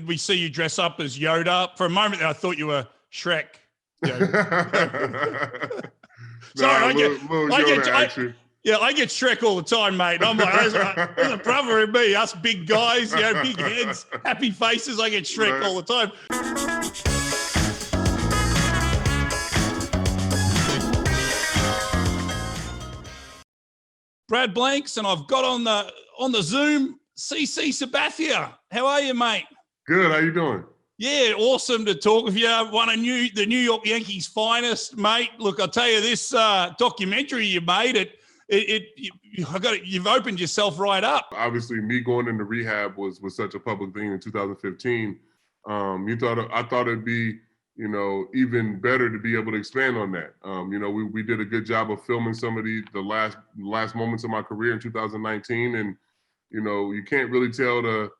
We see you dress up as Yoda. For a moment, I thought you were Shrek. Sorry, I get Shrek all the time, mate. I'm like, there's a brother in me, us big guys, big heads, happy faces. I get Shrek all the time. Brad Blanks, and I've got on the Zoom CC Sabathia. How are you, mate? Good. How you doing? Yeah, awesome to talk with you. One of the New York Yankees' finest, mate. Look, I'll tell you, this documentary you made, you've opened yourself right up. Obviously, me going into rehab was such a public thing in 2015. I thought it'd be, even better to be able to expand on that. We did a good job of filming some of the last moments of my career in 2019, and you can't really tell the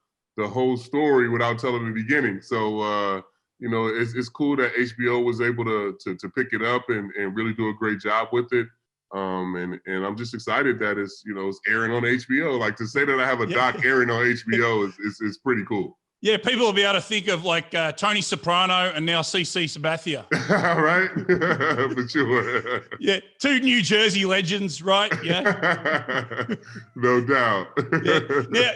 whole story without telling the beginning. So it's cool that HBO was able to pick it up and really do a great job with it. And I'm just excited that it's airing on HBO. Like, to say that I have a doc airing on HBO is pretty cool. Yeah, people will be able to think of like Tony Soprano and now CC Sabathia. Right? For sure. Yeah, two New Jersey legends, right? Yeah. No doubt.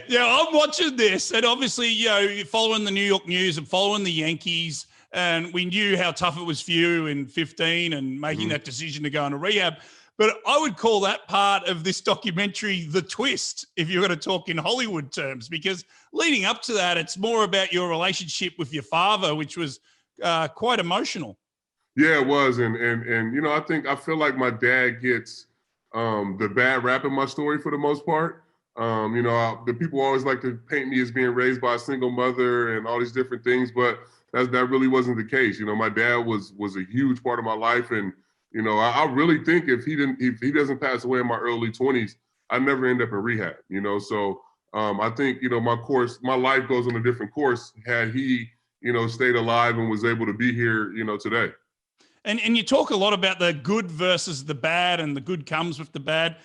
Yeah, I'm watching this, and obviously, you're following the New York news and following the Yankees, and we knew how tough it was for you in 2015 and making that decision to go into rehab. But I would call that part of this documentary the twist, if you're going to talk in Hollywood terms, because leading up to that, it's more about your relationship with your father, which was quite emotional. Yeah, it was. And I feel like my dad gets the bad rap in my story for the most part. The people always like to paint me as being raised by a single mother and all these different things, but that really wasn't the case. My dad was a huge part of my life, and I really think if he doesn't pass away in my early 20s, I never end up in rehab. So I think my life goes on a different course had he stayed alive and was able to be here today. And you talk a lot about the good versus the bad, and the good comes with the bad.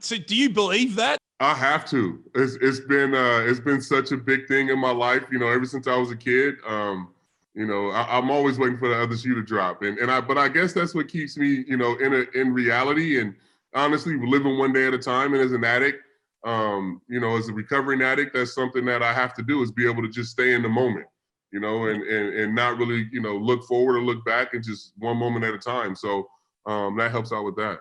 So do you believe that? I have to. It's been such a big thing in my life. Ever since I was a kid. I'm always waiting for the other shoe to drop, but I guess that's what keeps me, in reality, and honestly, living one day at a time. And as an addict, as a recovering addict, that's something that I have to do, is be able to just stay in the moment, and not really, look forward or look back, and just one moment at a time. So that helps out with that.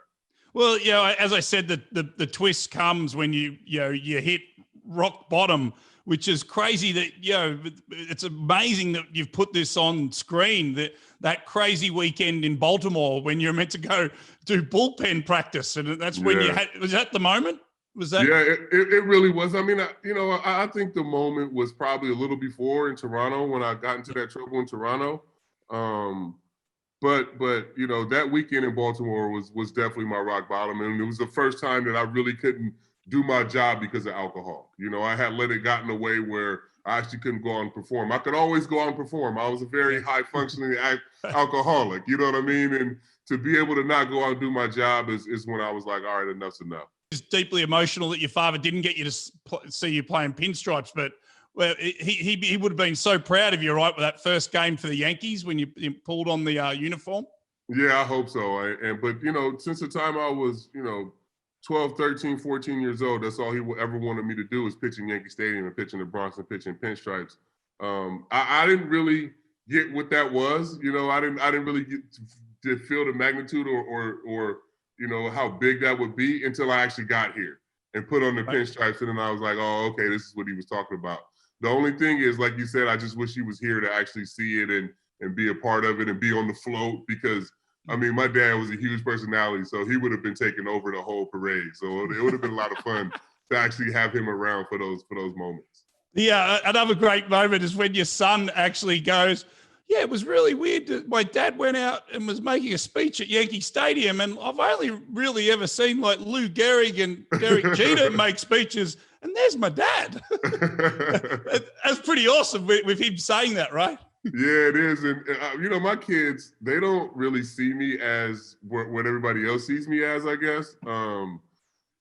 Well, as I said, the twist comes when you hit rock bottom, which is crazy that, it's amazing that you've put this on screen, that crazy weekend in Baltimore when you're meant to go do bullpen practice. And that's when was that the moment? Was that? Yeah, it really was. I mean, I think the moment was probably a little before in Toronto, when I got into that trouble in Toronto. But that weekend in Baltimore was definitely my rock bottom. And it was the first time that I really couldn't do my job because of alcohol. I had let it gotten away where I actually couldn't go out and perform. I could always go out and perform. I was a very high functioning alcoholic, you know what I mean? And to be able to not go out and do my job is when I was like, all right, enough's enough. It's deeply emotional that your father didn't get you to see you playing pinstripes, but he would have been so proud of you, right, with that first game for the Yankees when you pulled on the uniform. Yeah, I hope so. But since the time I was, 12, 13, 14 years old, that's all he ever wanted me to do, was pitch in Yankee Stadium and pitch in the Bronx and pitch in pinstripes. I didn't really get what that was. I didn't really get to feel the magnitude or how big that would be until I actually got here and put on the pinstripes. And then I was like, oh, okay, this is what he was talking about. The only thing is, like you said, I just wish he was here to actually see it and be a part of it and be on the float, because my dad was a huge personality, so he would have been taking over the whole parade. So it would have been a lot of fun to actually have him around for those moments. Yeah, another great moment is when your son actually goes, yeah, it was really weird. My dad went out and was making a speech at Yankee Stadium, and I've only really ever seen like Lou Gehrig and Derek Jeter make speeches, and there's my dad. That's pretty awesome with him saying that, right? Yeah, it is. And, my kids, they don't really see me as what everybody else sees me as, I guess.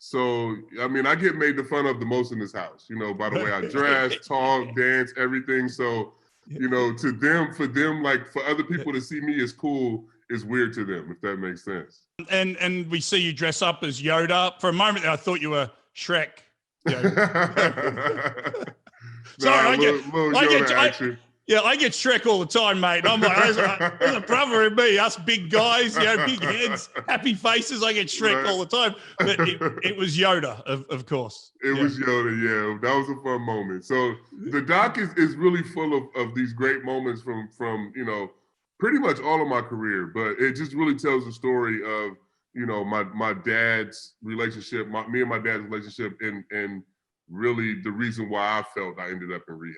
So, I mean, I get made the fun of the most in this house, you know, by the way I dress, talk, dance, everything. So, you know, for them, like for other people to see me as cool is weird to them, if that makes sense. And we see you dress up as Yoda. For a moment there, I thought you were Shrek. Sorry, I get Shrek all the time, mate. I'm like, there's a brother in me, us big guys, you know, big heads, happy faces. I get Shrek all the time. But it was Yoda, of course. It was Yoda, yeah. That was a fun moment. So the doc is really full of these great moments from, you know, pretty much all of my career. But it just really tells the story of, you know, my dad's relationship, me and my dad's relationship, and really the reason why I felt I ended up in rehab.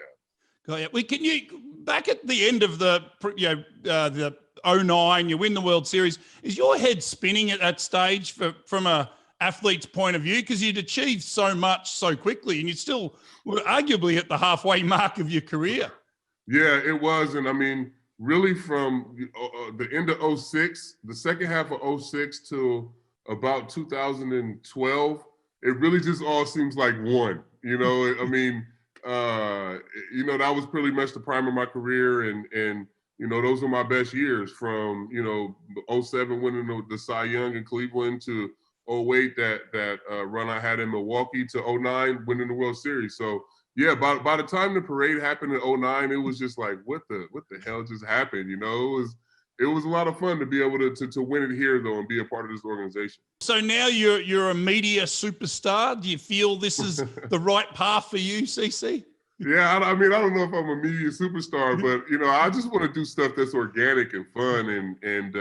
Can you, back at the end of the 09, you win the World Series, is your head spinning at that stage from a athlete's point of view? Because you'd achieved so much so quickly and you still were arguably at the halfway mark of your career. Yeah, it was. And I mean, really from the end of 06, the second half of 06 till about 2012, it really just all seems like one, you know, I mean, you know, that was pretty much the prime of my career. And you know, those were my best years from, you know, 07 winning the Cy Young in Cleveland to 08, that run I had in Milwaukee to 09 winning the World Series. So yeah, by the time the parade happened in 09, it was just like, what the hell just happened? You know, it was a lot of fun to be able to win it here though and be a part of this organization. So now you're a media superstar. Do you feel this is the right path for you, CC? Yeah, I mean, I don't know if I'm a media superstar, but you know, I just want to do stuff that's organic and fun and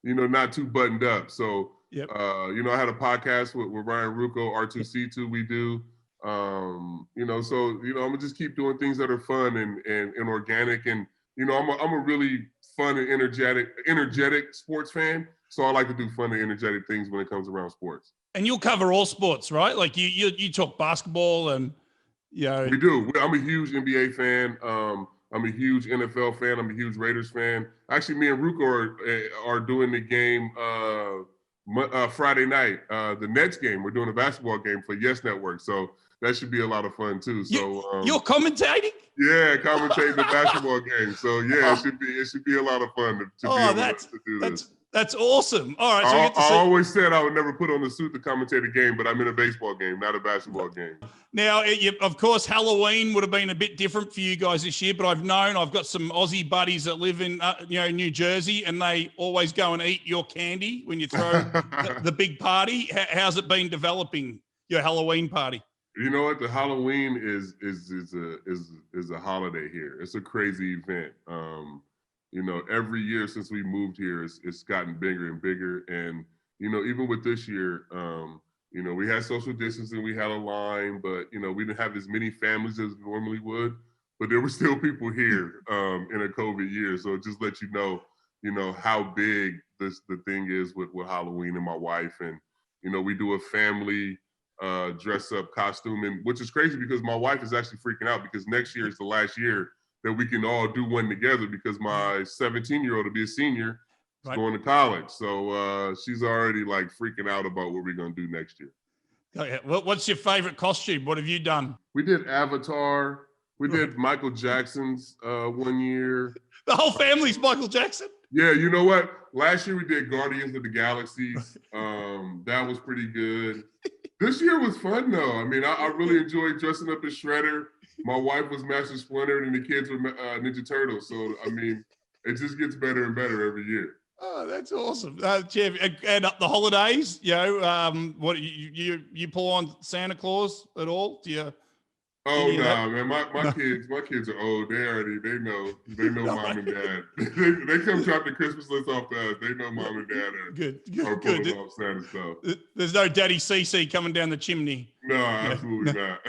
you know, not too buttoned up. So you know, I had a podcast with Ryan Rucco, R2C2 we do. You know, so you know, I'm gonna just keep doing things that are fun and organic, and you know, I'm a really fun and energetic sports fan. So I like to do fun and energetic things when it comes around sports. And you'll cover all sports, right? Like you talk basketball and yeah. We do. I'm a huge NBA fan. I'm a huge NFL fan. I'm a huge Raiders fan. Actually, me and Rucco are doing the game Friday night, the Nets game. We're doing a basketball game for Yes Network. So that should be a lot of fun too. So you're commentating? Yeah, commentating the basketball game. So yeah, it should be a lot of fun to be able to do this. That's awesome. All right. So I always said I would never put on the suit to commentate a game, but I'm in a baseball game, not a basketball game. Now, of course, Halloween would have been a bit different for you guys this year, but I've got some Aussie buddies that live in New Jersey, and they always go and eat your candy when you throw the big party. How's it been developing, your Halloween party? You know what? The Halloween is a holiday here. It's a crazy event. You know, every year since we moved here, it's gotten bigger and bigger. And, you know, even with this year, you know, we had social distancing, we had a line, but, you know, we didn't have as many families as normally would, but there were still people here in a COVID year. So it just lets you know, how big the thing is with Halloween and my wife. And, you know, we do a family dress up costume, and which is crazy because my wife is actually freaking out because next year is the last year that we can all do one together because my 17-year-old will be a senior going to college. So she's already like freaking out about what we're going to do next year. Oh, yeah. What's your favorite costume? What have you done? We did Avatar. We did Michael Jackson's one year. The whole family's Michael Jackson? Yeah, you know what? Last year we did Guardians of the Galaxies. That was pretty good. This year was fun though. I mean, I really enjoyed dressing up as Shredder. My wife was Master Splinter and the kids were Ninja Turtles. So, I mean, it just gets better and better every year. Oh, that's awesome. Jeff, and the holidays, you know, what you pull on Santa Claus at all? Do you? Oh no, man! My kids are old. They know mom and dad. they come drop the Christmas list off to us. They know mom and dad are pulling off Santa stuff. There's no Daddy CC coming down the chimney. No, absolutely not.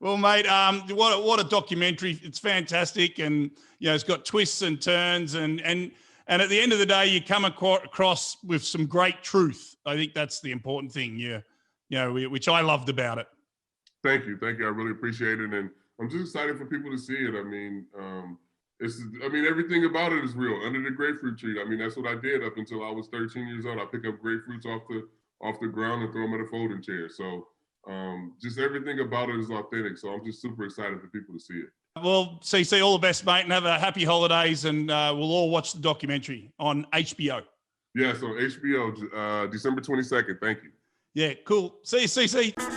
Well, mate, what a documentary! It's fantastic, and you know, it's got twists and turns, and at the end of the day, you come across with some great truth. I think that's the important thing. You know, which I loved about it. Thank you. I really appreciate it, and I'm just excited for people to see it. I mean, everything about it is real. Under the grapefruit tree. I mean, that's what I did up until I was 13 years old. I picked up grapefruits off off the ground and throw them at a folding chair. So just everything about it is authentic. So I'm just super excited for people to see it. Well, CC, all the best, mate, and have a happy holidays, and we'll all watch the documentary on HBO. Yeah, so HBO, December 22nd. Thank you. Yeah, cool. See you, CC.